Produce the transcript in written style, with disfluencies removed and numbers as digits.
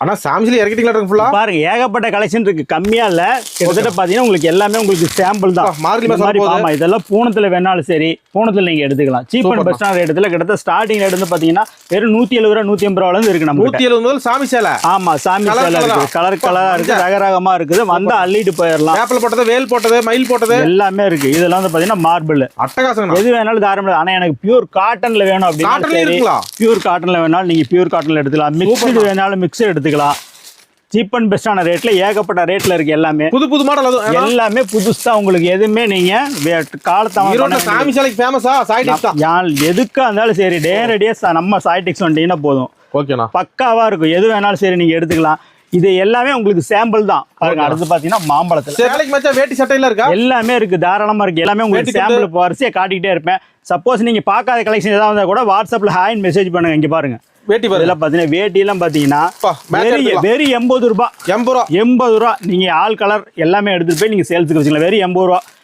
ஆனா சாம்சங் இறக்கிட்டீங்களா இருக்கு ஃபுல்லா பாருங்க ஏகப்பட்ட கலெக்ஷன் இருக்கு, கம்மியா இல்ல. கிட்டத்தட்ட பாத்தீங்கன்னா உங்களுக்கு எல்லாமே உங்களுக்கு சாம்பிள் தான். மார்கழி இந்த மாதிரி ஆமா, இதெல்லாம் பூனத்துல வேணாலும் சரி, பூனத்துல நீங்க எடுத்துக்கலாம். சீப் அண்ட் பெஸ்டான ரேட்ல கிட்டத்தட்ட ஸ்டார்டிங் ரேட் வந்து பாத்தீங்கன்னா வெறும் 170 ரூபா 180 ரூபால இருந்து இருக்கு நம்ம 170 முதல் சாமி சேலை. ஆமா, சாமி சேலை இருக்கு, கலர் கலரா இருக்கு, ரகரகமா இருக்குது. வந்தா அள்ளிட்டு போயிடலாம். வேப்பில போட்டது, வேல் போட்டது, மயில் போட்டது எல்லாமே இருக்கு. இதெல்லாம் வந்து பாத்தீங்கன்னா மார்பிள் அட்டகாசம். எது வேணாலும் தாராளமா. ஆனா எனக்கு பியூர் காட்டன்ல வேணும் அப்படின்னா பியூர் காட்டன்ல வேணாலும் நீங்க பியூர் காட்டன்ல எடுத்துக்கலாம். மிக்ஸ்டு வேணாலும் மிக்ஸ் எடுத்துக்கலாம். சீப் அண்ட் பெஸ்டான ரேட்ல ஏகப்பட்ட ரேட்ல இருக்கு. எல்லாமே புது புது மாடல், அது எல்லாமே புதுசா. உங்களுக்கு எதுவுமே நீங்க காலத்தாம சாமி சேலைக்கு ஃபேமஸா சாய்டிக்ஸ் தான். எதுக்கா இருந்தாலும் சரி நேரடியா நம்ம சாய்டிக்ஸ் வந்துட்டீங்கன்னா போதும், ஓகேண்ணா, பக்காவா இருக்கும். எது வேணாலும் சரி நீங்க எடுத்துக்கலாம். இது எல்லாமே உங்களுக்கு சாம்பிள் தான். பாருங்க, அடுத்து பாத்தீங்கன்னா மாம்பழத்துல சேலைக்கு மச்சா வேட்டி சட்டையில இருக்கா, எல்லாமே இருக்கு, தாராளமா இருக்கு. எல்லாமே உங்களுக்கு சாம்பிள் வரிசையா காட்டிக்கிட்டே இருப்பேன். சப்போஸ் நீங்க பார்க்காத கலெக்ஷன் ஏதாவது வந்தா கூட வாட்ஸ்அப்ல ஹாய் மெசேஜ் பண்ணுங்க. இங்க பாருங்க வேட்டி இதெல்லாம் பாத்தீங்கன்னா வேட்டி எல்லாம் பாத்தீங்கன்னா வெறும் 80 ரூபாய். 80 ரூபா. நீங்க ஆல் கலர் எல்லாமே எடுத்துட்டு போய் நீங்க சேல்ஸுக்கு வச்சுக்கலாம். வெறும் 80 ரூபா.